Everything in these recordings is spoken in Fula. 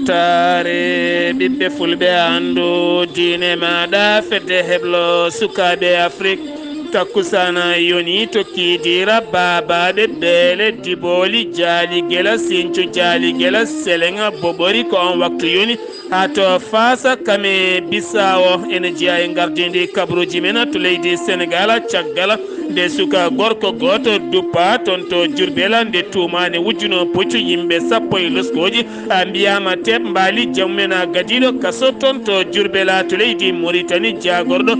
weltaare ɓiɓɓe fulɓe andu diine maɗa fedde heblo sukaɓe Afrique takkusana yoni tokkidira babaɓe beele diboli jaali gela sincu jaali gela selenga boɓori ko on waktu yoni ha to fasa kame bisawo ene jeeya e gardidi kabaruuji men to leydi Sénégal caggal nde suka gorko goto duppa toon to Jurbel nde tumane wujjuno puccu yimɓe sappo e loskoji mbiyama teɓ mbaali jamumen gadiɗo kaso toon to Jurbel to leydi Mauritanie jagorɗo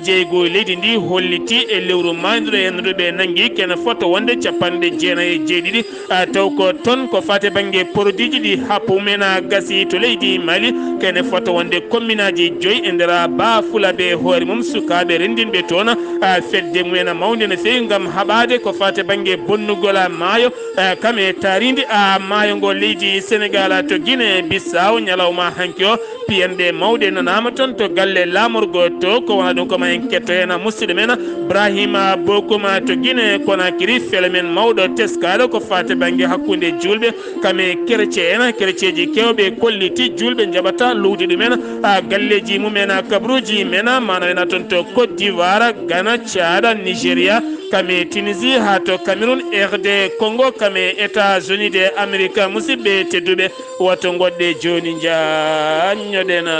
jeygu leydi ndi holliti e lewru manduɗo enduɓe nangui kene foto wonde capanɗe jeenayi e jeeɗiɗi taw ko toon ko fate banggue produit ji ɗi happumen gasi to leydi Mali kene foto wonde commune aji 5 e nder ba fulaɓe hoore mum sukaɓe rendinɓe toon fedde mumen mawde no fewi gam haɓade ko fate banggue bonnugol maayo kame taride maayo ngo leydi Sénégal to Guinée Bissau ñalawma hanki o piyanɗe mawɗe nanama toon to galle lamorgo to ko wona ɗum koma en ketto hen musidɗo men Ibrahima Bokuma to Guinée Conakry fele men mawɗo teskaɗo ko fate banggue hakkude julɓe kame chrétien ji kewɓe kolliti julɓe jaɓata lowdi ɗumen galleji mumen kabaruuji men manawena toon to Côte d'Ivoire Ghana Tchad Nigéria kame Tunisie ha to Cameroun RD Congo kame États-Unis de Amérique musidɓe tedduɓe woto goɗɗe joni jañoɗena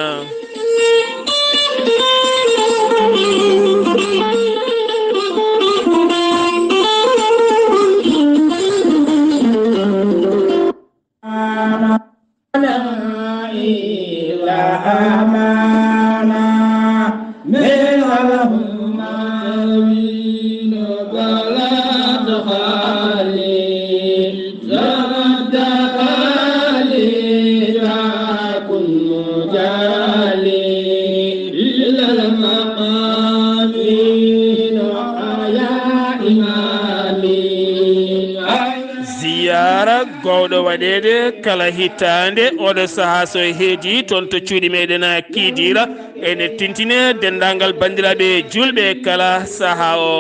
gowɗo waɗede kala hitande oɗo saaha so heedi toon to cuuɗi meɗen kiidira ene tintine dendagal bandiraɓe julɓe kala saaha o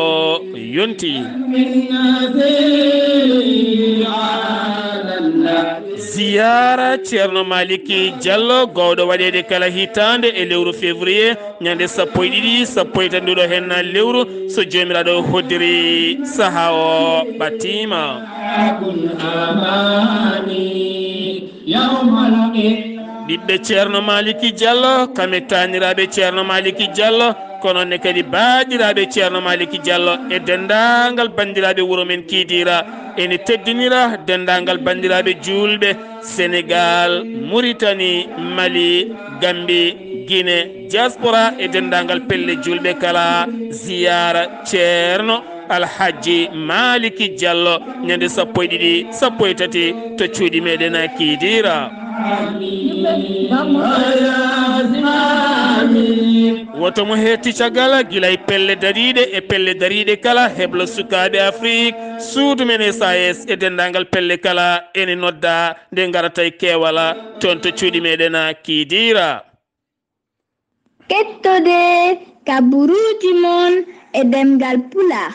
yonti ziyara ceerno Maliki Diallo gowɗo waɗede kala hitande e lewru février ñande 12 13 hen lewru so jomiraɗo hoddiri saaha o ɓatima ɓiɓɓe ceerno Maliki Diallo kame taniraɓe ceerno Maliki Diallo kono ne kadi baɗiraɓe ceerno Maliki Diallo e dendagal bandiraɓe wuuro men kiidira ene teddinira dendagal bandiraɓe julɓe Sénégal Mauritanie Mali Gambie Guinée diaspora e dendagal pelle julɓe kala ziyara ceerno Alhaji Maliki Diallo ñande 12 13 to cuuɗi meɗen kiidira woto mo hetti caggal guilay pelle dariɗe e pelle dariɗe kala heblo sukaɓe Afrique suudu men SAS e dendagal pelle kala ene nodda nde garata e kewala toon to cuuɗi meɗen kiidira kettode kabaruuji mon e ɗemngal pulaar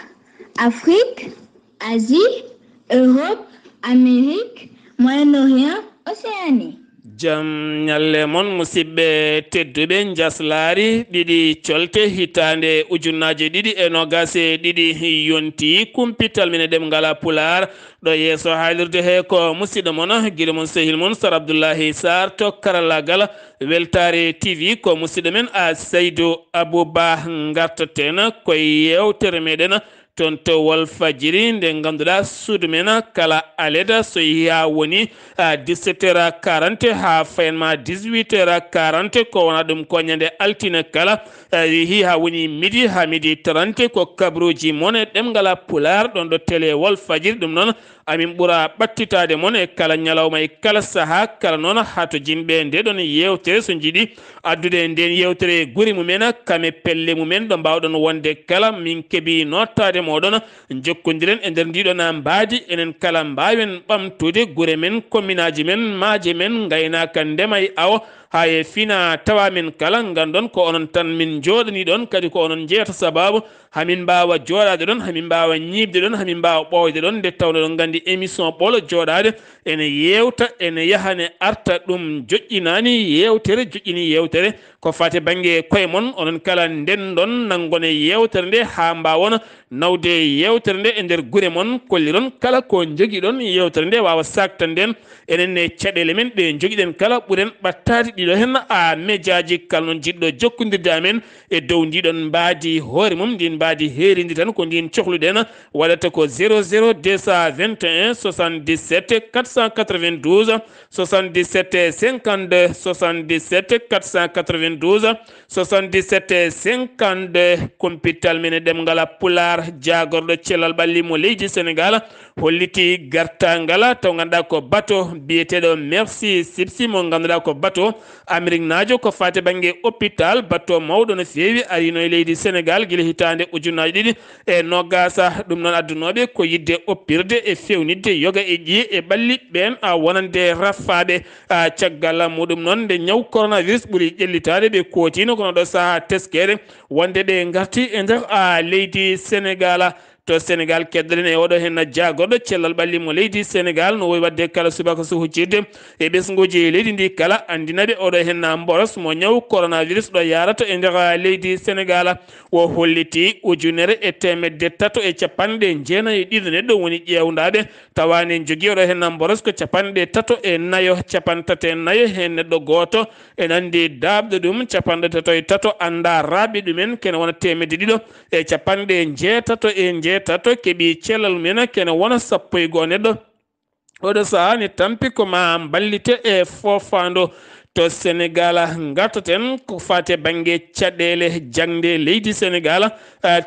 Afrique Asie Europe Amérique Moyen-Orient Océanie jam ñalle mon musidɓe tedduɓe njeslaare ɗiɗi colte hitande ujunnaje 2022 yonti kumpital mine ɗemngal pulaar ɗo yeeso haalirde he ko musidɗo mon guila mon sehil mon Sar Abdullaahi Saar to karallagal Weltaare TV ko musidɗo men a Seydou Abouba gartaten koye yewtere meɗen toon to Walfadjri nde ganduɗa suudu men kala aleda so yiya woni 17h40 ha fayanma 18h40 ko wona ɗum ko ñande altine kala yeehi ha woni midi ha midi 30 ko kabaruuji mon e ɗemngal pulaar ɗon ɗo télé Walfadjri ɗum noon amin ɓuura ɓattitade mon e kala ñalawma e kala saaha kala noon hato jinɓe nde ɗon yewtere so jiiɗi addude nden yewtere guuri mumen kame pelle mumen ɗo mbawɗon wonde kala min keeɓi nottade moɗon jokkodiren e nder ndiɗon mbaadi enen kala mbawen ɓamtude guure men commune aji men maaje men gaynaka ndema e awo ha e fina tawa min kala gandon ko onon tan min joɗani ɗon kadi ko onon jeeyata sababu hamin mbawa joɗade ɗon hamin mbawa ñibde ɗon hamin mbawa ɓoyde ɗon nde tawno ɗon gandi émission ɓolo joɗade ene yewta ene yahane arta ɗum joƴƴinani yewtere joƴƴini yewtere ko fate banggue koye moon onon kala nden ɗon nanggone yewtere nde ha mbawon nawde yewtere nde e nder guure moon kolliron kala ko jogui ɗon yewtere nde wawa sakta nden enenne caɗele men ɗe joguiɗen kala ɓuuren ɓattade ɗiɗo hen a médiaji kala noon jiɗɗo jokkodirde amen e dow ndiɗon mbaadi hoore mum ndin mbaadi heeridi tan ko ndin cohluɗen waɗata ko 00 221 77 492 77 52 77 492 77 52 Kumpital men e ɗemngal pulaar jagorɗo cellal ɓalli mo leydi Sénégal holliti gartangal taw ganduɗa ko bateau biyeteɗo merci sipsi mo ganduɗa ko bateau Amérique najo ko fate banggue hôpital bateau mawɗo no fewi arino e leydi Sénégal guila hitande ujunnaji ɗiɗi e noggasa ɗum noon addunoɓe ko yidde oppirde e fewnidde yoga e ƴiye e ɓalli ɓen a wonande raffaɓe caggal muɗum noon nde ñaw coronavirus ɓuuri ƴellitade ɓe kootino kono ɗo saaha teskede wonde ɓe garti e nder leydi Sénégal to Sénégal keddoɗen e oɗo hen jagorɗo cellal ɓalli mo leydi Sénégal no wowi wadde kala subaka so huccirde e ɓesguji leydi ndi kala andinaɓe oɗo hen mboros mo ñaw coronavirus ɗo yarata e nder leydi Sénégal o holliti ujunere e temedde tato e capanɗe jeenayi e ɗiɗi neɗɗo woni ƴewdaɓe tawani jogui oɗo hen mboros ko capanɗe tato e nayo capantati e nayo hen neɗɗo goto en andi dabɗo ɗum capanɗe tato e tato anda raɓi ɗumen kene wona temedde ɗiɗo e capanɗe jeetato e jeetato keeɓi cellal men kene wona sappo e goho neɗɗo oɗo saaha ne tampi koma ballite e fofando to Sénégal gartaten ko fate banggue caɗele jangde leydi Sénégal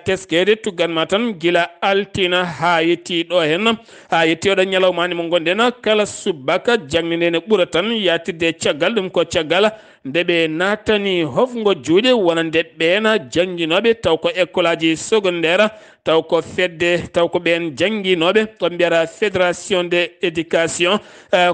teskede tugganma tan gila altina ha yetti ɗo hen ha yetti oɗo ñalawmani mo gonɗen kala subaka jangde nde ne ɓuura tan yatirde caggal ɗum ko caggal ndeɓe natani hofgo juuɗe wonande ɓeena jangguinoɓe taw ko école aji secondaire taw ko fedde taw ko ɓen jangguinoɓe to mbiyata fédération de éducation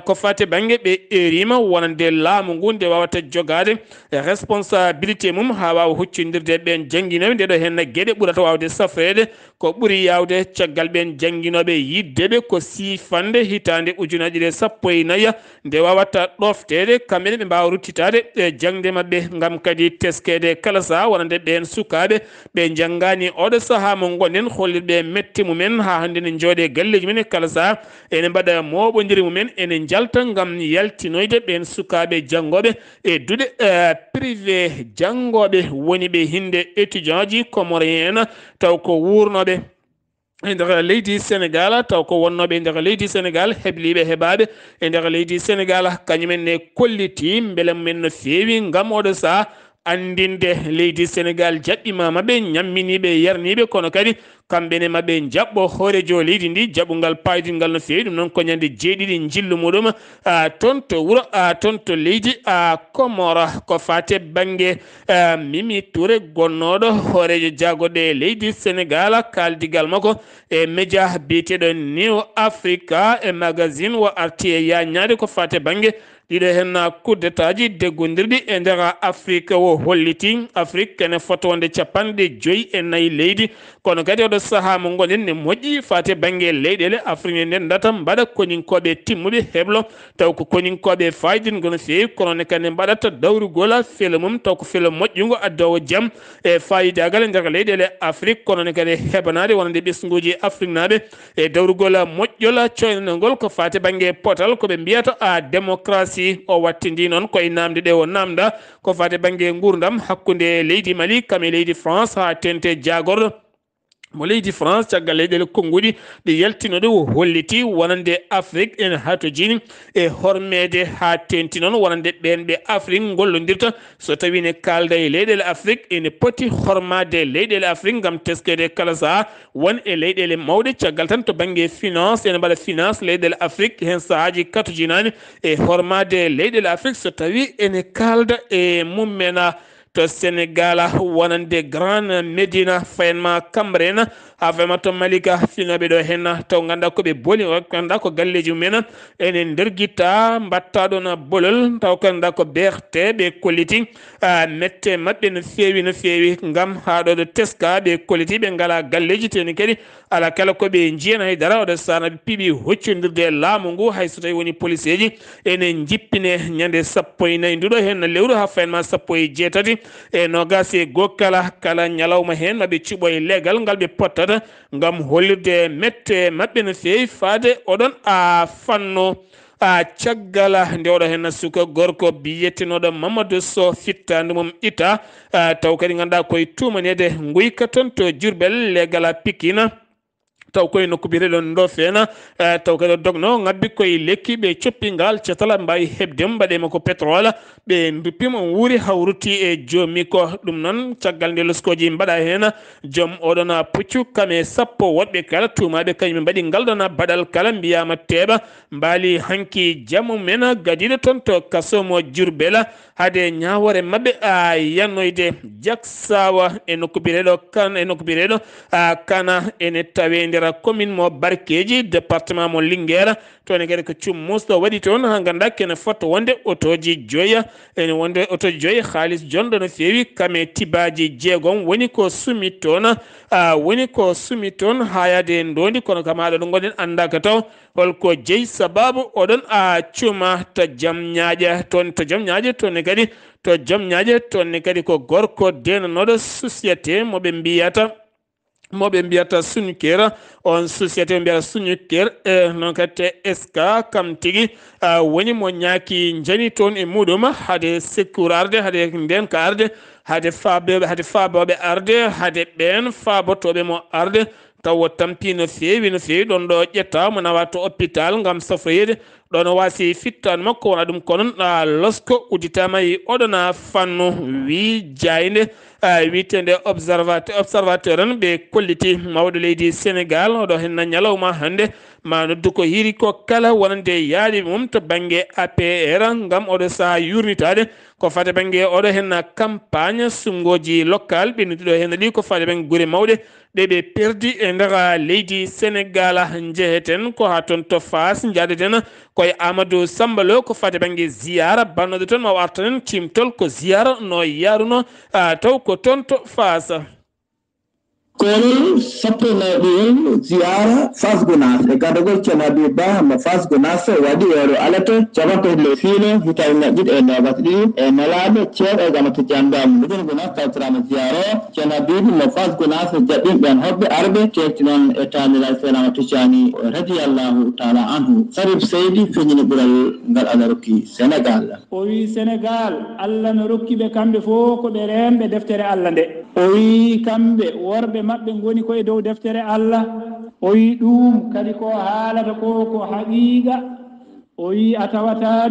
ko fate banggue ɓe erima wonande laamu ngu nde wawata jogade responsabilité mum ha wawa huccodirde ɓen jangguinoɓe ndeɗo hen gueɗe ɓuurata wawde safrede ko ɓuuri yawde caggal ɓen jangguinoɓe yiddeɓe ko sifande hitande ujunaji ɗe sappo e nayya nde wawata ɗoftede kamɓene ɓe mbawa ruttitade e jangde mabɓe gam kadi teskede kala saha wonande ɓen sukaɓe ɓe janggani oɗo saaha mo gonɗen hollirɓe metti mumen ha hande ne jooɗe galleji men e kala saha ene mbaɗa moɓodiri mumen ene jalta gam yaltinoyde ɓen sukaɓe janggoɓe e duuɗe privé janggoɓe woni ɓe hinde étudiant ji comorien taw ko wurnoɓe e nder leydi Sénégal taw ko wonnoɓe e nder leydi Sénégal hebliɓe heeɓaɓe e nder leydi Sénégal kañumen ne kolliti beele mumen no fewi gam oɗo saaha andinde leydi Sénégal jaɓɓima maɓe ñamminiɓe yarniɓe kono kadi kamɓene maɓe jaɓɓo hoorejo leydi ndi jaɓɓugal paydingal no fewi ɗum noon ko ñande jeeɗiɗi jillu muɗum toon to wuuro toon to leydi Comore ko fate banggue Mimi Touré gonnoɗo hoorejo jagoɗe leydi Sénégal kaldigal makko e média biyeteɗo New Africa e magazine wo arti e yañade ko fate banggue ɗiɗo hen coup d'état ji deggodirɗi e nder Afrique o holliti Afrique kene fotonde capanɗe joyyi e nayyi leydi kono kadi oɗo saaha mo gonɗen ne moƴƴi fate banggue leyɗele Afrique nden data mbaɗa koñinkoɓe timmuɓe heblo taw ko koñinkoɓe fayidingo no fewi kono ne kadi mbaɗata dawrugol felo mum taw ko felo moƴƴugo addowo jaam e fayidagal e nder leyɗele Afrique kono ne kadi heɓanade wonande ɓesguji Afrique naɓe e dawrugol moƴƴol coynanagol ko fate banggue potal koɓe mbiyata démocratie o wattindi noon koye namde ɗe o namda ko fate banggue gurdam hakkude leydi Mali kam e leydi France ha tente jagorɗo mo leydi France caggal leyɗele konnguɗi ɗi yaltinoɗe holliti wonande Afrique en hatojini e hormede ha tenti noon wonande ɓen ɓe Afrique gollodirta so tawi ne kalda e leyɗele Afrique ene poti hormade leyɗele Afrique gam teskede kala saha won e leyɗele mawɗe caggal tan to banggue finance ene mbaɗa finance leyɗele Afrique hen sahaji katojinani e hormade leyɗele Afrique so tawi ene kalda e mummena to Sénégal wonande Grande Médina fayma Cambérène ha fayma to Malika finaɓe ɗo hen taw ganda koɓe boli ganda ko galleji mumen ene nder guitta mbattaɗon bolol taw ganda ko BRT ɓe kolliti mette mabɓe no fewi gam haɗo ɗo teska ɓe kolliti ɓe ngala galleji teni kadi ala kala koɓe jiyana haydara oɗo sana ɓe piiɓi hoccodirde laamu ngu hay so tawi woni police ji ene jippine ñande 14 nduɗo hen lewru ha fayma 17 e nogas e go kala ñalawma hen maɓe cuɓoye leegal ngal ɓe pottata gam hollirde mette mabɓe no fewi faade oɗon a fanno caggal nde oɗo hen suka gorko biyettinoɗo Mamadou Sow fittande mum ita taw kadi ganduɗa koye tumanede guyka toon to Diourbel leegal Pikine taw koye nokku biyeteɗon ɗo feena taw kadi dogno ngabbi koye lekki ɓe coppingal cetala mbawi hebdemo mbaɗema ko pétrole ɓe duppima wuuri hawruti e joomi ko ɗum noon caggal nde loskoji mbaɗa hen joom oɗon puccu kame sappo woɗɓe kala tumaɓe kañum mbaɗi ngal ɗon baɗal kala mbiyama teeɓa mbaali hanki jamu men gadiɗo toon to kasomo Diourbel hade ñawore mabɓe yannoyde jaksawa e nokku biyeteɗo kana ene tawe nder commune mo Barkeji département mo Linguére toon kadi ko cummusɗo waɗi toon ha ganda kene fotta wonde otoji joya ene wonde otoji joyi haalis jonɗo no fewi kame tibaji jeegom woni ko sumi toon hayade ndondi kono kam haɗo ɗo gonɗen andaka taw holko jeeyi sababu oɗon cuma to jam ñaaƴe toon kadi ko gorko denanoɗo société moɓe mbiyata sunikera on société mbiyata sunikera non kadi SK kam tigi woni mo ñaaki jani toon e muɗum hade secours arde hade nden ka arde hade faaboɓe arde hade ɓen faabotoɓe mo arde taw tampi no fewi ɗon ɗo ƴetta mo nawa to hôpital gam safroyede ɗon wasi fittane makko wona ɗum konon losko udditama e oɗon fannu wi jayde witende observateur en ɓe kolliti mawɗo leydi Sénégal oɗo hen ñalawma hannde ma noddu ko hiri ko kala wonande yaaɗi mum to banggue APR gam oɗo saha yurnitade ko fate banggue oɗo hen campagne sungoji local ɓe nodduɗo hen ɗi ko fate banggue guure mawɗe ɗe ɓe perdi e nder leydi Sénégal jeheten ko ha toon to Fass jadeten koye Amadou Sambalo ko fate banggue ziyara bannoɗo toon ma wartanen cimtol ko ziyara no yaruno taw ko toon to Fass kono sapponaɓeyol ziyara Fass Gounass e gadagol ceerno Ba mo Fass Gounass waɗi weero alato capankoyle fiino hitawi ñaƴƴiɗi e nogas ɗiɗi e nelaɗo ceerno e gamata jandamu ɗuɗon Gounass tawtirama ziyara o ceerno Habibu mo Fass Gounass jaɓɓin ɓen hoɓɓe arɓe ceerti noon e taniraji fenama tucani radiyallahu taala anhu Sarif Seydi feñini ɓuural ngal Allah rokki Sénégal o wi Sénégal Allah no rokkiɓe kamɓe fof ko ɓe remɓe deftere Allah nde o wi kamɓe worɓe maɓɓe goni koye dow deftere Allah o wi ɗum kadi ko haalata ko haqiqa o wi a tawata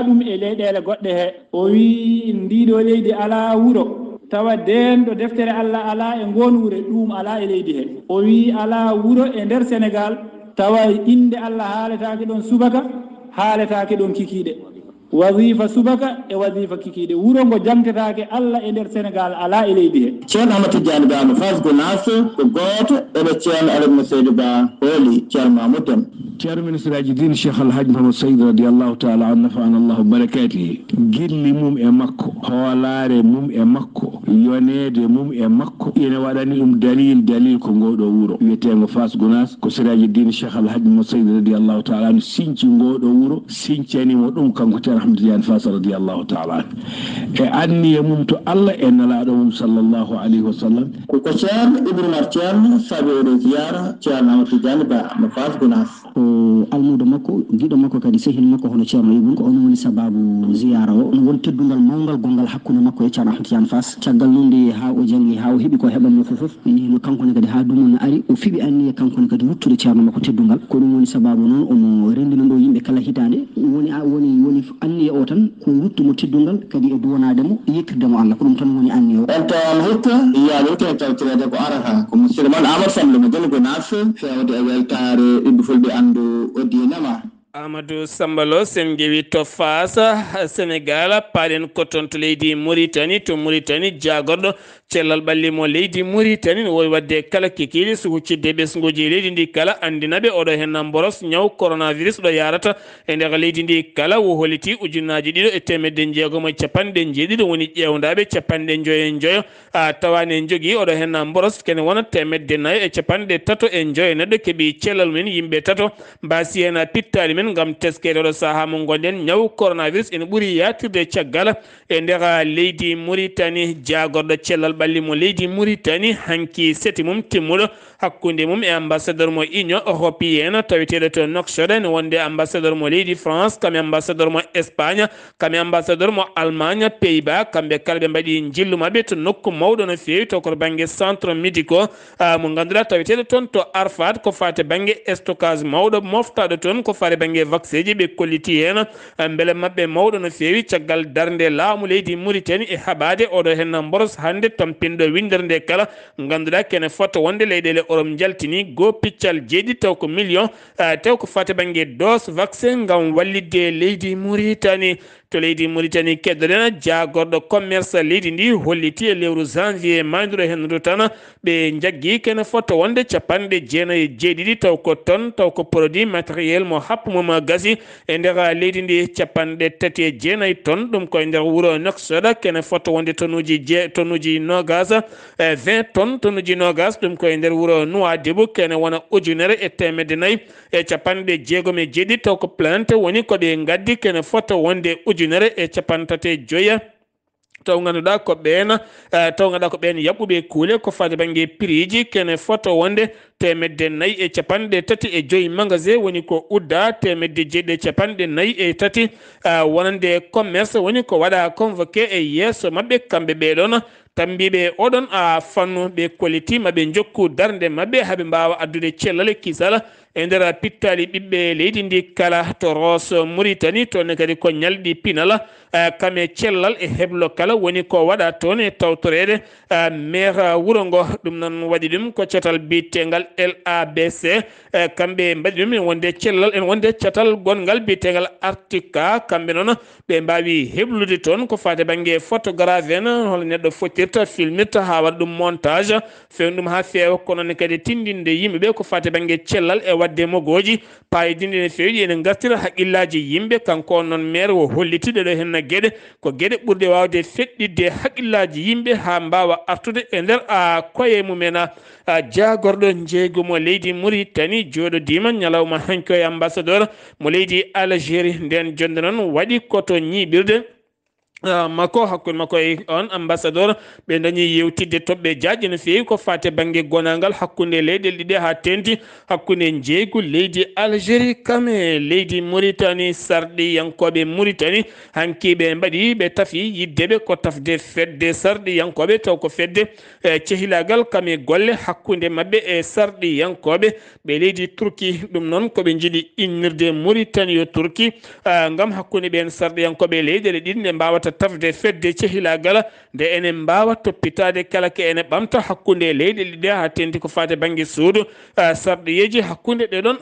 ɗum e leyɗele goɗɗe he o wi ndiɗo leydi ala wuro tawa denɗo deftere Allah ala e ngon wure ɗum ala e leydi he o wi ala wuro e nder Sénégal tawa inde Allah haaletake ɗon subaka haaletake ɗon kikiɗe wasifa subaka e wasifa kikiɗe wuro ngo jamtetake Allah e nder Sénégal ala e leydi he ceerno Amadou Tidiane Ba mo Fass Gounass ko goto eɓe ceerno Alaji Seydou Ba hooli ceerno Mamadou Deme ceerno ministre aji dine Cheikh Alhaji Mouhamadou Saydou radiallahu taala an nafa'ana Allahu barakatihi gilli mum e makko hoolare mum e makko yonede mum e makko ene waɗani ɗum dalil ko ngoɗo wuro wiyetego Fass Gounass ko siraji dine Cheikh Alhaji Mouhamadou Saydou radiallahu taala an sinci ngoɗo wuro sincanimo ɗum kanko ceerno Ahmadou Tidiane Fass radiallahu taala an e anniye mum to Allah e nelaɗo mum sallllahu alayhi wa sallam ko ceerno Ibrahima ceerno saabi oɗo ziyara ceerno Amadou Tidiane Ba mo Fass Gounass almudo makko giɗo makko kadi sehil makko hono ceerno Ibou ko on woni sababu ziyara o on woni teddugal mawgal gongal hakkude makko e ceerno Ahmadou Tidiane Fass caggal nunde ha o jangi ha o heeɓi ko heɓanno fof yihno kankone kadi ha dumon ari o fiɓi anniye kankone kadi ruttude ceerno makko teddugal ko ɗum woni sababu noon omo rendino ɗo yimɓe kala hitande woni anniye o tan ko ruttumo teddugal kadi e duwanademo yettirdemo Allah ko ɗum tan woni anniye o en tawan hikka yaade kene tawtirede ko arata ko musidɗo moon Amadou Sall mo joni Gounass fewde e weltare ɓiɓɓe fulɓe andu o dinama Amadou Sambalo sen jewi to fasa Sénégal paɗen ko toon to leydi Mauritanie jagorɗo cellal ɓalli mo leydi Mauritanie ne wowi wadde kala kikiɗe so huccidde ɓesguji leydi ndi kala andinaɓe oɗo hen boros ñaw coronavirus ɗo yarata e nder leydi ndi kala wo holliti ujunnaji ɗiɗo e temedde jeegomo e capanɗe jeeɗiɗo woni ƴewdaɓe capanɗe joyo e joyo tawani en jogui oɗo hen boros kene wona temedde nayyo e capanɗe tato e joyo neɗɗo keeɓi cellal men yimɓe tato mbasi hen pittali men gam teskede oɗo saaha mo gonɗen ñaw coronavirus ene ɓuuri yatirde caggal e nder leydi Mauritanie jagorɗo cellal ɓalli mo leydi Mauritanie hanki seti mum timmuɗo hakkude mum e ambassadeur mo union européenne taweteɗo to Nouakchott ne wonde ambassadeur mo leydi France kami ambassadeur mo Espagne kami ambassadeur mo Allemagne Pays-Bas kamɓe kala ɓe mbaɗi jillu mabɓe to nokku mawɗo no fewi taw koto banggue centre médicaux mo ganduɗa taweteɗo toon to Arfat ko fate banggue stockage mawɗo moftaɗo toon ko fate banggue vaccin ji ɓe kolliti hen beele mabɓe mawɗo no fewi caggal darde laamu leydi Mauritanie e haɓade oɗo hen boros hande tampinɗo windere nde kala ganduɗa kene fota wonde leyɗele Europe jaltini go piccal jeeɗi taw ko million taw ko fate banggue dose vaccin gam wallidde leydi Mauritanie to leydi Mauritanie keddoɗen jagorɗo commerce leydi ndi holliti e lewru janvier mayduɗo hen tan ɓe jaggui kene fota wonde capanɗe jeenayyi e jeeɗiɗi taw ko tonne taw ko produit matériel mo happu mum gasi e nder leydi ndi capanɗe tati e jeenayyi tonne ɗum koye nder wuuro Nouakchott kene fota wonde tonnuji nogas 20 tonnes tonnuji nogas ɗum koye nder wuuro Nouadhibou kene wona ujunere e temedde nayyi e capanɗe jeegom e jeeɗiɗi taw ko plante woni koɓe gaddi kene fota wonde ujunere e capantate joya taw ganduɗa ko ɓen ko ɓen yaɓɓuɓe kuule ko fade banggue prix ji kene fota wonde temedde nayyi e capanɗe tati e joyi magasin woni ko udda temedde jeeɗiɗi e capanɗe nayyi e tati wonande commerce woni ko waɗa convoqué e yesso mabɓe kamɓe ɓeɗon tambiɓe oɗon fannu ɓe kolliti maɓe jokku darde mabɓe haaɓe mbawa addude cellal kisal e nder pittali ɓiɓɓe leydi ndi kala to Ros Mauritanie toon kadi ko ñalɗi pinal kame cellal e heblo kala woni ko waɗa toon e tawtorede maire wuuro ngo ɗum noon waɗi ɗum ko catal bitegal LABC kamɓe mbaɗi ɗum en wonde cellal en wonde catal gongal bitegal Artica kamɓe noon ɓe mbawi heblude toon ko fate banggue photographe en hol neɗɗo fottirta filmirta ha waɗa ɗum montage fewni ɗum ha feewa kono ne kadi tindinde yimɓeɓe ko fate banggue cellal e wadde mogoji payidinde ne fewi ene gartira haqqillaji yimɓe kanko on noon maire o hollitiɗe ɗo henna gueɗe ko gueɗe ɓurde wawde feɗɗidde haqqillaji yimɓe ha mbawa artude e nder koye mumen jagorɗo jeegumo leydi Mauritanie joɗodima ñalawma hanko e ambassadeur mo leydi Algérie nden jonde noon waɗi koto ñiɓirde makko hakkude makko e on ambassadeur ɓe dañi yewtidde toɓɓe jaƴƴe no fewi ko fate banggue gonangal hakkude leyɗele ɗiɗi ha tenti hakkude jeeygu leydi Algérie kame leydi Mauritanie sarɗiyankoɓe Mauritanie hankiɓe mbaɗi ɓe tafi yiddeɓe ko tafde fedde sarɗiyankoɓe taw ko fedde cehilagal kame golle hakkude mabɓe e sarɗiyankoɓe ɓe leydi Turquie ɗum noon koɓe jiiɗi innirde Mauritanie yo Turquie gam hakkude ɓen sarɗiyankoɓe leyɗele ɗiɗi nde mbawata tafde fedde cehilagal nde ene mbawa toppitade kala ke ene ɓamta hakkude leyɗele ɗiɗi ha tenti ko fate banggue suudu sarɗiyeji hakkude ɗeɗon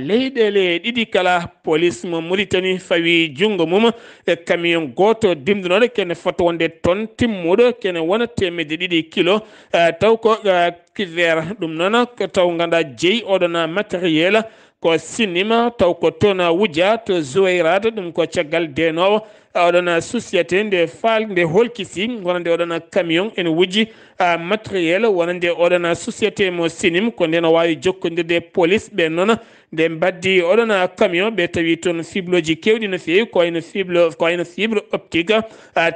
leyɗele ɗiɗi kala police mo Mauritanie fawi junggo mum e camion goto dimdunoɗo kene fota wonde tonne timmuɗo kene wona temedde ɗiɗi kilo taw ko kiver ɗum noon taw ganda jeeyi oɗon matériel ko sinima taw ko toon wuja to Zouairata ɗum ko caggal denowo oɗon société nde holkisi wonande oɗon camion ene wujji matériel wonande oɗon société mo sinim ko nden wawi jokkodirde police ɓe noon nde mbaddi oɗon camion ɓe tawi toon fibloji kewɗi no fewi ko wayno fibre optique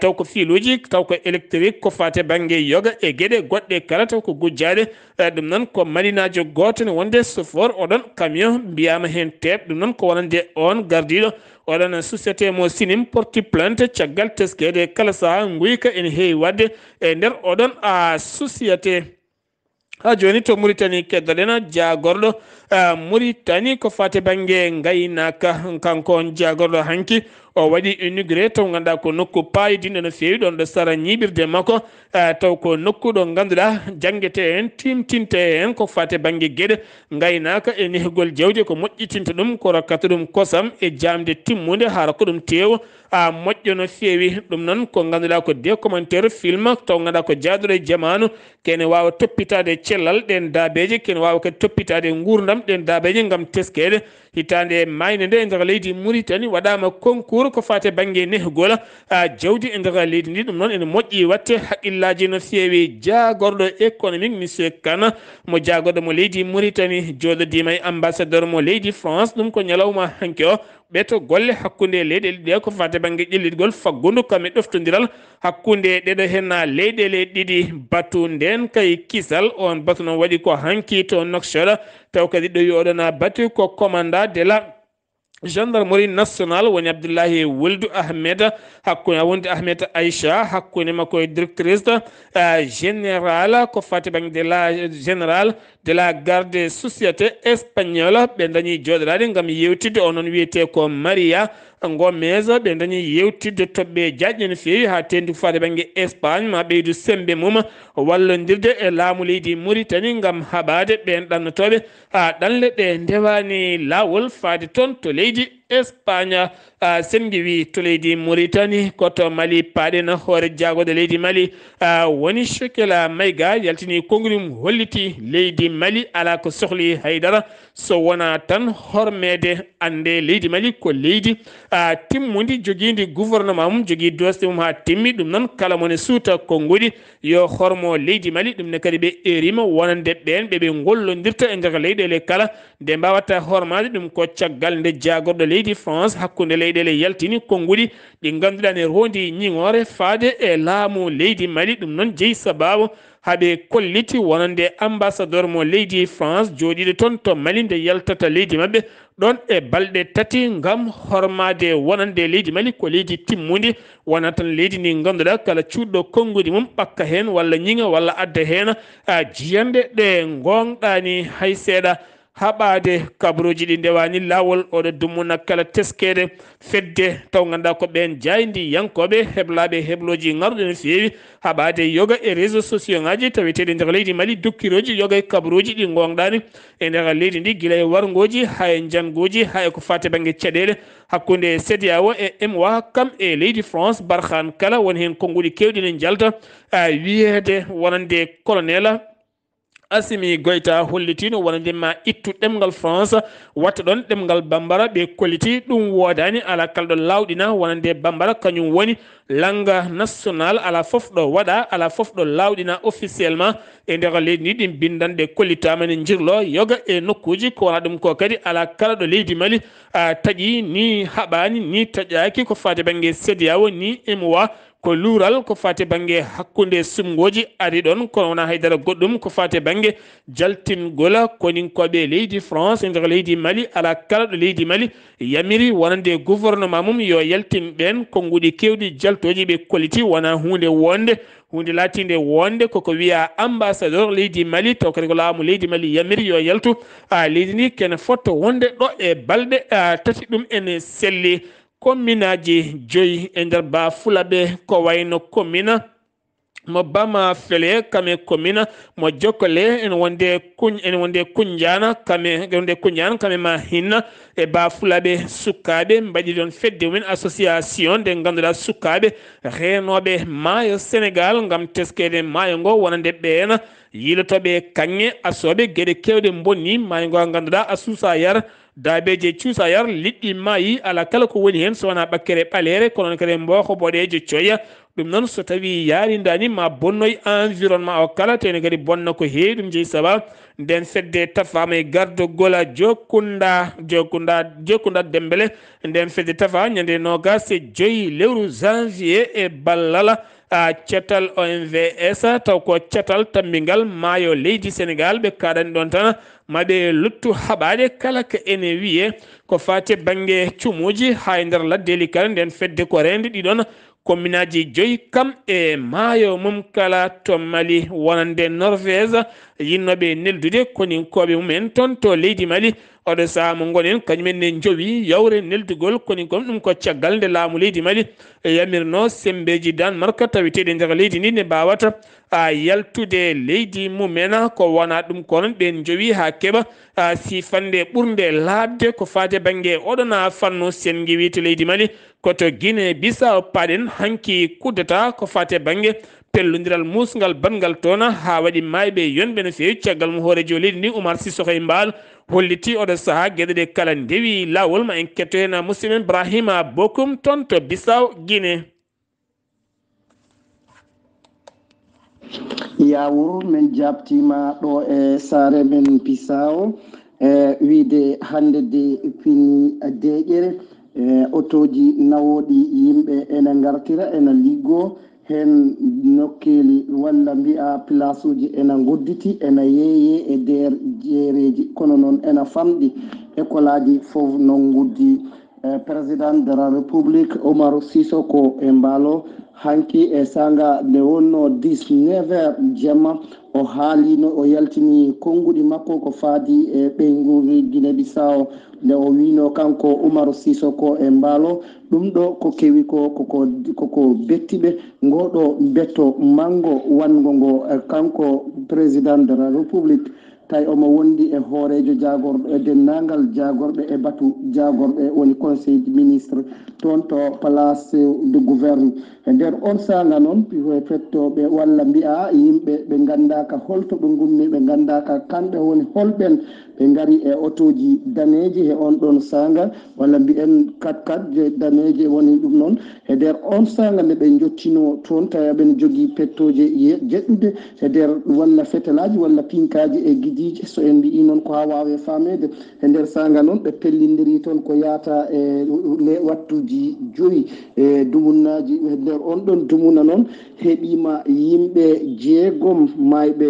taw ko filuji taw ko électrique ko fate banggue yoga e gueɗe goɗɗe kala taw ko gujjade ɗum noon ko malinajo goto ne wonde chauffeur oɗon camion mbiyama hen teɓ ɗum noon ko wonande on gardiɗo oɗon société mo sinim porti plainte caggal teskede kala saaha guyka ene heewi wadde e nder oɗon société ha joni to Mauritanie keddoɗen jagorɗo Mauritanie ko fate banggue gaynaka kanko on jagorɗo hanki o waɗi inauguré taw ganduɗa ko nokku payidinde no fewi ɗon ɗo sara ñiɓirde makko taw ko nokku ɗo ganduɗa jangguete hen timtinte hen ko fate banggue gueɗe gaynaka e nehgol jawdi ko moƴƴitinta ɗum ko rokkata ɗum kosam e jamde timmude haara ko ɗum tewa moƴƴo no fewi ɗum noon ko ganduɗa ko des commentaire film taw ganduɗa ko jaaduɗo e jamanu kene wawa toppitade cellal ɗen daabeje kene wawa kadi toppitade gurdam ɗen daabeje gam teskede hitande mayne nde e nder leydi Mauritanie waɗama concours ko fate banggue nehgol jawdi e nder leydi ndi ɗum noon ene moƴƴi watte haqqillaji no fewi jagorɗo économique monsieur Kane mo jagorɗo mo leydi Mauritanie joɗodima e ambassadeur mo leydi France ɗum ko ñalawma hanke o ɓeto golle hakkude leyɗele ɗiɗi ko fate banggue ƴellitgol faggudu kam e ɗoftodiral hakkude ɗeɗo henna leyɗele ɗiɗi batu nden kay kisal on batu noon waɗi ko hanki to Nouakchott taw kadi ɗo wi oɗona batu ko commandant de la gendarmerie nationale woni Abdullaahi Wuld Ahmed hakkude wonde Ahmed Aïcha hakkude makko e directrice générale ko fati banggue de la générale de la garde société espagnole ɓe dañi joɗorade gam yewtidde onon wiyete ko Maria Gomez ɓe dañi yewtidde toɓɓe jaƴƴe no fewi ha tendi fade banggue Espagne ma ɓeydu sembe mum wallodirde e laamu leydi Mauritanie gam haɓade ɓen ɗannotoɓe ɗanle ɗe ndewani lawol fade toon to leydi Espagne sen wi to leydi Mauritanie koto Mali paɗena hoore jagode leydi Mali woni Chekela Mayga yaltini konngudum holliti leydi Mali ala ko sohli haydara so wona tan hormede ande leydi Mali ko leydi timmudi joguidi gouvernement mum jogui dosde mum ha timmi ɗum noon kala mone suuta konngudi yo hormo leydi Mali ɗum ne kadi ɓe erima wonande ɓen ɓeɓe gollodirta e nder leyɗele kala nde mbawata hormade ɗum ko caggal nde jagorɗo leydi France hakkude leyɗele yaltini konngudi ɗi ganduɗa ne rondi ñiŋore faade e laamu leydi Mali ɗum noon jeeyi sababu haɓe kolliti wonande ambassadeur mo leydi France joɗiɗo toon to Mali nde yaltata leydi mabɓe ɗon e balɗe tati gam hormade wonande leydi Mali ko leydi timmudi wona tan leydi ndi ganduɗa kala cuɗɗo konngudi mum ɓakka hen walla ñiŋa walla adda hen jiyande ɗe gonɗani hay seeɗa haɓade kabaruuji ɗi ndewani lawol oɗo dummuna kala teskede fedde taw ganduɗa ko ɓen jaydi yankoɓe heblaɓe hebloji garɗe no fewi haɓade yoga e réseaux sociaux ngaji taweteɗe nder leydi Mali dokkiroji yoga e kabaruuji ɗi gonɗani e nder leydi ndi guila e wargoji ha e jangoji ha e ko fate banggue caɗele hakkude CEDEAO e MOA kam e leydi France Barkhane Kala woni hen konngudi kewɗi ne jalta wiyede wonande colonel Assimi Goïta hollitino wonande ma ittu ɗemngal France watta ɗon ɗemngal bambara ɓe kolliti ɗum wodani ala kalɗo lawɗina wonande bambara kañum woni langue nationale ala fof ɗo waɗa ala fof ɗo lawɗina officiellement e nder leydi ndi ɗin bindanɗe kollitama ne jirlo yoga e nokkuji ko wona ɗum ko kadi ala kala ɗo leydi Mali taƴi ni haɓani ni taƴaki ko fate banggue CEDEAO ni MOA ko luural ko fate banggue hakkude sumgoji ari ɗon kono wona haydara goɗɗum ko fate banggue jaltingola koninkoɓe leydi France e nder leydi Mali ala kala ɗo leydi Mali yamiri wonande gouvernement mum yo yaltin ɓen konngudi kewɗi jaltoji ɓe kolliti wona hunde wonde hunde latinde wonde koko wiya ambassadeur leydi Mali taw kadi ko laamu leydi Mali yamiri yo yaltu leydi ndi kene fotto wonde ɗo e balɗe tati ɗum ene selli commune aji 5 e nder ba Fulɓe ko wayno commune mo Bama Fele kame commune mo Jokkole en wonde Kunjana kame ma hinna e ba Fulɓe sukaɓe mbaɗi ɗon fedde mumen association nde ganduɗa sukaɓe renoɓe maayo Sénégal gam teskede maayo ngo wonande ɓeena yilotoɓe kanŋe asoɓe gueɗe kewɗe bonni maayo ngo ganduɗa a suusa yar daabeje cuusa yar liɗɗi maayi ala kala ko woni hen so wona ɓakkere ɓalere kono kadi mboko boɗejo coya ɗum noon so tawi yarindani ma bonnoy environnement o kala tene kadi bonna ko heewi ɗum jeeyi sabab nden fedde tafama e gardogola Jokunda Dembele nden fedde tafa ñande nogas e 5 lewru janvier e ballala cetal OMVS taw ko cetal tambingal maayo leydi Sénégal ɓe kaɗani ɗon tan maɓe luttu haɓade kala ko ene wiye ko fate banggue cumuji ha e nder laddeli kala nden fedde ko rende ɗiɗon commune aji 5 kam e maayo mum kala to Mali wonande Norvège yinnoɓe neldude koninkoɓe mumen toon to leydi Mali oɗo saha mo gonen kañumen ne jowi yawre neldugol koni kom ɗum ko caggal nde laamu leydi Mali yamirno sembeji Danemark tawiteɗe nder leydi ndi ne mbawata yaltude leydi mumena ko wona ɗum kono ɓen jowi ha keɓa sifande ɓurde labde ko fate banggue oɗona fannu sengi wiyte leydi Mali koto Guinée Bissau paɗen hanki kuddata ko fate banggue pellodiral musgal bangal toon ha waɗi mayɓe yonɓe no fewi caggal mo hoorejo leydi ndi Oumar Sissoko Mbal holliti oɗo saaha gueɗe ɗe kala ndewi lawol ma en ketto hen musidɗo men Ibrahima Bokum toon to Bissau Guinée. yawur min jabtima ɗo e saare men Bissau wiide hande de fini deƴere otoji nawoɗi yimɓe ene gartira ene liggo hen nokkeli walla mbiya place uji ene godditi ene yeeye e nder jeereji kono noon ene famɗi école aji fof non guddi président de la république Oumar Sissoko Mbalo hanki e sanga nde wonno 19 heures jamma o haalino o yaltini konguɗi makko ko faadi e ɓeynguri Guinée Bissau nde o wino kanko Oumar Sissoko Mbalo ɗum ɗo ko kewi koko bettiɓe ngoɗo betto mango wango ngo kanko président de la république tawi omo wondi e hoorejo jagorɗo e dennagal jagorɓe e batu jagorɓe woni conseil ministre toon to place de gouverne e nder on sanga noon fettoɓe walla mbiya yimɓe ɓe gandaka holto ɓe gummi ɓe gandaka kamɓe woni holɓen ɓe gari e otoji daneji e on ɗon sanga walla mbiyen 4x4 daneji woni ɗum noon e nder on sanga nde ɓe jottino toon tawi ɓen jogui pettoje jeɗɗude e nder walla fetelaji walla pinkaji e guidiji so en mbi noon ko ha wawe famede e nder sanga noon ɓe pellidiri toon ko yaata e wattuji 5 e dumunnaji e nder on ɗon dumuna noon heeɓima yimɓe 6 mayɓe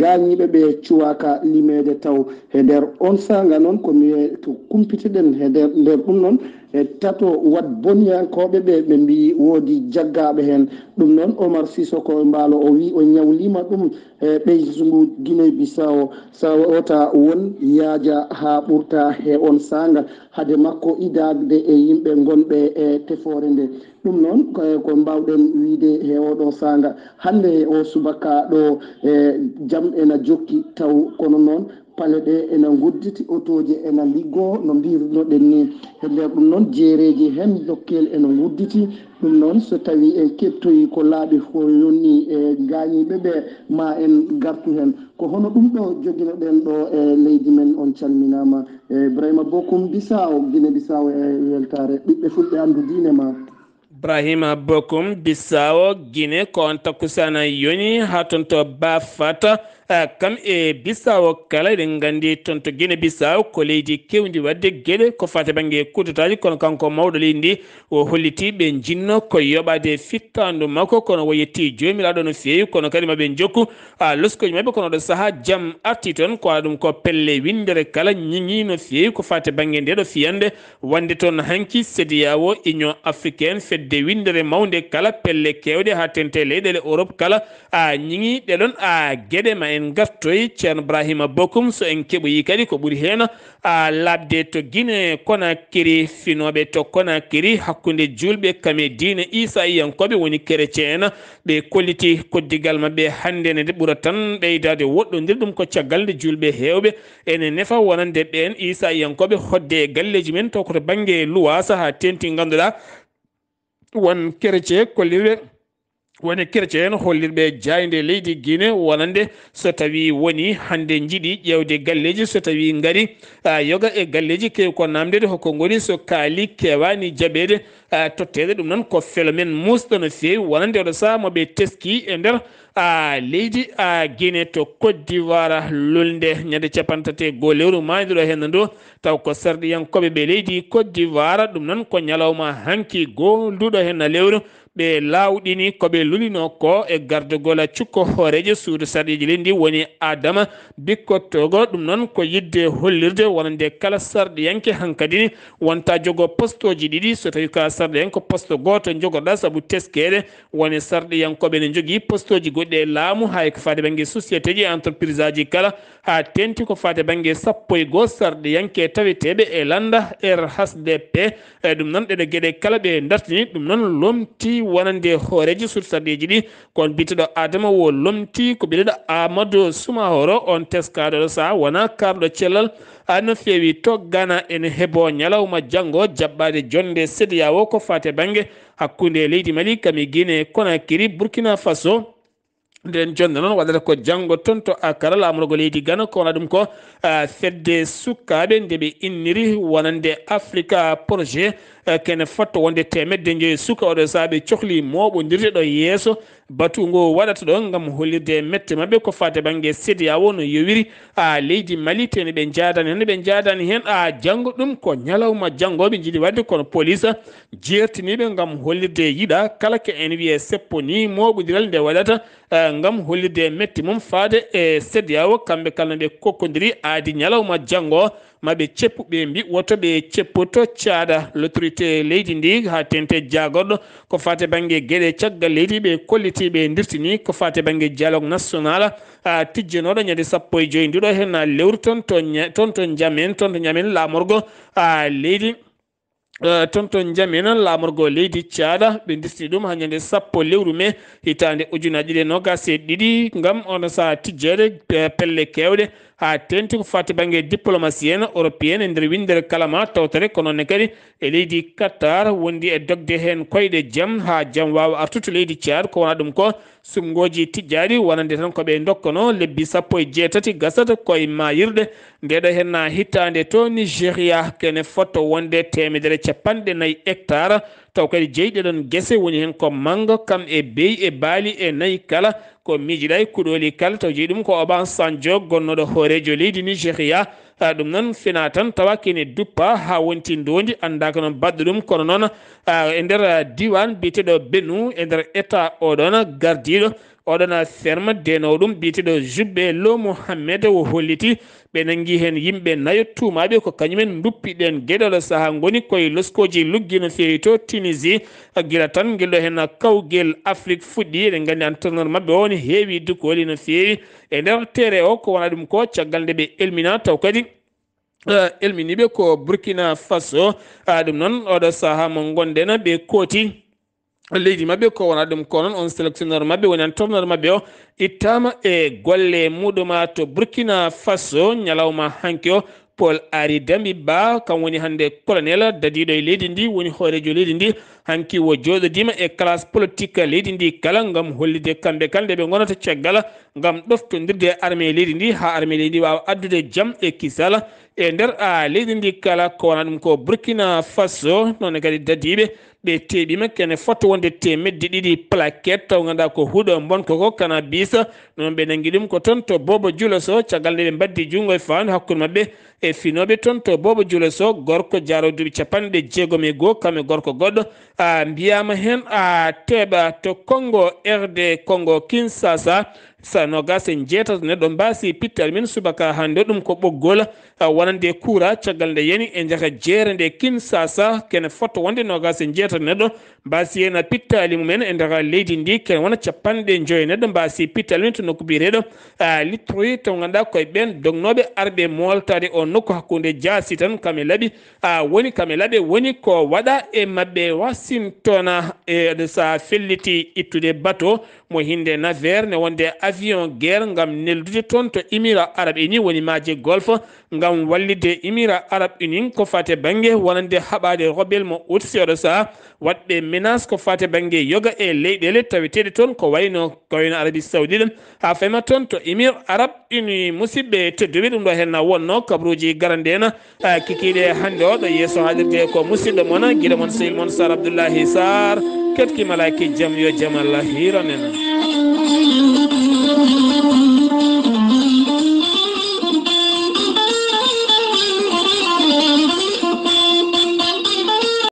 gañiɓe ɓe cuwaka limede taw e nder on sanga noon komi to kumpiteɗen e nder ɗum noon e tato wat boniyankoɓe ɓe mbi woodi jaggaɓe hen ɗum noon Oumar Sissoko Mbalo o wi o ñawlima ɗum e ɓeysugu Guinée Bissau sa ota won yaaja ha ɓurta he on sanga hade makko idagde e yimɓe gonɓe e tefore nde ɗum noon ko mbawɗen wiide he oɗo sanga hande o subaka ɗo e jaam ena jokki taw kono noon pale ɗe ena gudditi otoji ena liggo no mbirnoɗen ni e nder ɗum noon jeereji hen dokkel ena gudditi ɗum noon so tawi en kettoyi ko laaɓi ko yonni e gañiɓe ɓe ma en gartu hen ko hono ɗum ɗo joguinoɗen ɗo e leydi men on calminama e Ibrahima Bokum Bissau Guinée Bissau e weltare ɓiɓɓe fulɓe andu diine ma. Ibrahima Bokum Bissau Guinée ko on takkusana yoni ha toon to Bafata kam e Bissau kala eɗen gandi toon to Guinée Bissau ko leydi kewdi wadde gueɗe ko fate banggue kuddataji kono kanko mawɗo leydi ndi o holliti ɓe jinno ko yoɓade fittandu makko kono o yetti jomiraɗo no fewi kono kadi maɓe jokku loskoji mabɓe kono ɗo saaha jaam arti toon ko ɗum ko pelle windere kala ñiñi no fewi ko fate banggue ndeɗo fiyande wande toon hanki CEDEAO Union africaine fedde windere mawde kala pelle kewɗe ha tente leyɗele Europe kala ñiñi ɗeɗon gueɗe ma en gartoy ceerno Ibrahima Bokum so en keɓoyi kadi ko ɓuuri hen labde to Guinée Conakry finoɓe to Conakry hakkude julɓe kame diine Isa iyankoɓe woni chrétien ɓe kolliti koddigal mabɓe hande ne de ɓuura tan ɓeydade woɗɗodir ɗum ko caggal nde julɓe hewɓe ene nefa wonande ɓen Isa iyankoɓe hodde e galleji men taw koto banggue luwasa ha tenti ganduɗa won chrétien kollirɓe woni chrétien hollirɓe jayde leydi Guinée wonande so tawi woni hande jiiɗi ƴewde galleji so tawi gaari yoga e galleji kewi ko namdede hoko goni so kaali kewani jaɓede tottede ɗum noon ko phénomène musɗo no fewi wonande oɗo saaha moɓe teski e nder leydi Guinée to Côte d'Ivoire lulde ñande 31 lewru mayduɗo hen ndo taw ko sarɗiyankoɓe ɓe leydi Côte d'Ivoire ɗum noon ko ñalawma hanki golduɗo hen lewru ɓe lawɗini koɓe lulino ko e gardogola cukko hooreje suudu sarɗiji lendi woni Adama Bikottogo ɗum noon ko yidde hollirde wonande kala sarɗiyanke hankadini wonta jogo postoji ɗiɗi so tawi ka sarɗiyanko poste goto jogoɗa saabu teskede woni sarɗiyankoɓe ne jogui postoji goɗɗi gonnuɗe laamu hay ko fate banggue société ji entreprise aji kala ha tenti ko fate banggue 11 sarɗe yanke taweteɓe e landa RHDP ɗum noon ɗeɗo gueɗe kala ɓe dartini ɗum noon lomti wonande hooreji sur sarɗeji ɗi kon biteɗo adama wo lomti ko biɗeɗo amadou soumahoro on teskaɗo ɗo sa wona karɗo cellal no feewi to gana ene heebo ñalawma janggo jaɓɓade jonde CEDEAO ko fate banggue hakkude leydi Mali kami Guinée Conakry Burkina Faso nden jonde noon waɗata ko janggo toon to akara lamorgo leydi Ghana ko wona ɗum ko fedde sukkaɓe nde ɓe inniri wonande Africa projet kene fotto wonde temedde joyi suka oɗo saaɓe cohli moɓodirde ɗo yeeso batu ngo waɗata ɗo gam hollirde mette mabɓe ko fate banggue CEDEAO no yowiri leydi Mali tene ɓe jadani hen ɓe jadani hen janggo ɗum ko ñalawma janggoɓe jiiɗi wadde kono police jertiniɓe gam hollirde yiiɗa kala ke en wiye seppo ni moɓodiral nde waɗata gam hollirde metti mum faade e CEDEAO kamɓe kala ɓe kokkodiri aadi ñalawma janggo maɓe ceppuɓe mbi woto ɓe ceppoto caada l'autorité leydi ndi ha tente jagorɗo ko fate banggue gueɗe caggal leydi ɓe kollitiɓe dirtini ko fate banggue dialogue national tijjanoɗo ñande 15 ndiɗo hen lewru toon to jamen lamorgo leydi toon to jamina lamorgo leydi Thiada ɓe dirtini ɗum ha ñande 10 lewru mai hitande ujunaji ɗiɗi nogas e ɗiɗi gam on sa tijjede pelle kewɗe ha tenti ko fati banggue diplomatie en européenne e nder windere kalama tawtare ko noonne kadi e leydi Qatar wondi e dogde hen koyɗe jaam ha jaam wawa artude leydi Thiad ko wona ɗum ko sumgoji tijjaɗi wonande tan koɓe dokkono lebbi 18 gasata koye mayirɗe ndeɗo hen hittande to Nigéria kene fotto wonde 150 hectares taw kadi jeyɗeɗon guese woni hen ko mango kam e beyi e baali e nayyi kala ko miijiɗa kuɗoli kala taw jeeyi ɗum ko Obasanjo gonnoɗo hoorejo leydi Nigéria ɗum noon fina tan tawa kene duppa ha wonti ndondi andaka noon badɗo ɗum kono noon e nder diwan biyeteɗo Bennu e nder état oɗon gardiɗo oɗon ferme denowo ɗum biyeteɗo Jubbe Lo Mohammed o holliti ɓe nangi hen yimɓe nayo tumaɓe ko kañumen duppiɗen gueɗoɗo saaha goni koye loskoji luggi no fewi to Tunisie guila tan guelɗo hen kawguel Afrique fuɗɗi eɗen gandi entraîneur mabɓe o ne heewi dukoli no fewi e nder terrain o ko wona ɗum ko caggal nde ɓe elmina taw kadi elminiɓe ko Burkina Faso ɗum noon oɗo saaha mo gonɗen ɓe kooti leydi mabɓe ko wona ɗum ko noon on sélectionneur mabɓe woni entraîneur mabɓe o ittama e golle muɗuma to Burkina Faso ñalawma hanki o Paul Ari Dambi Ba kam woni hannde colonel dadiɗo e leydi ndi woni hoorejo leydi ndi hanki wo jooɗodima e classe politique leydi ndi kala gam hollide kamɓe kala nde ɓe gonata caggal gam ɗoftodirde armée leydi ndi ha armée leydi ndi wawa addude jaam e kisal e nder leydi ndi kala ko wona ɗum ko Burkina Faso noon kadi dadiɓe ɓe teeɓima kene fotto wonde temedde ɗiɗi plaquette taw ganduɗa ko huuɗo bonko ko kana bisa noon ɓe nangi ɗum ko toon to Bobo Dioulasso caggal nde ɓe mbaddi junggo e fandu hakkude mabɓe e finoɓe toon to Bobo Dioulasso gorko jaro duuɓi 50 kamɓe gorko goɗɗo mbiyama hen teeɓa to Congo RD Congo Kinshasa sa nogas e jeetata neɗɗo mbasi pittal men subaka hande ɗum ko ɓoggol wonande kuura caggal nde yani e jaka jeere nde Kinshasa kene fotto wonde nogas e jeetata neɗɗo mbasi hen pittali mumen e nder leydi ndi kene wona 50 neɗɗo mbasi pittal men to nokku biyeteɗo littroyi taw ganduɗa koye ɓen dognoɓe arɓe moltade o nokku hakkude jaasi tan kame laaɓe woni ko waɗa e mabɓe Washington e sa felliti ittude bateau mo hinde navire ne wonde avion guerre gam neldude toon to Émirats Arabes Unis woni maaje golfe gam wallide Émirats Arabes Unis ko fate banggue wonande haɓade robel mo utsi oɗo saha waɗɓe menace ko fate banggue yoga e leyɗele taweteɗe toon ko wayno Arabie Saoudite ha fema toon to Émirats Arabes Unis musidɓe tedduɓe ɗum ɗo hen wonno kabaruuji garande en kikiɗe hande o ɗo yeeso haalirde ko musidɗo moon guiɗo moon sehil moon Sar Abdullaahi Saar ketki malaki jaam yo jaam Allah hiran en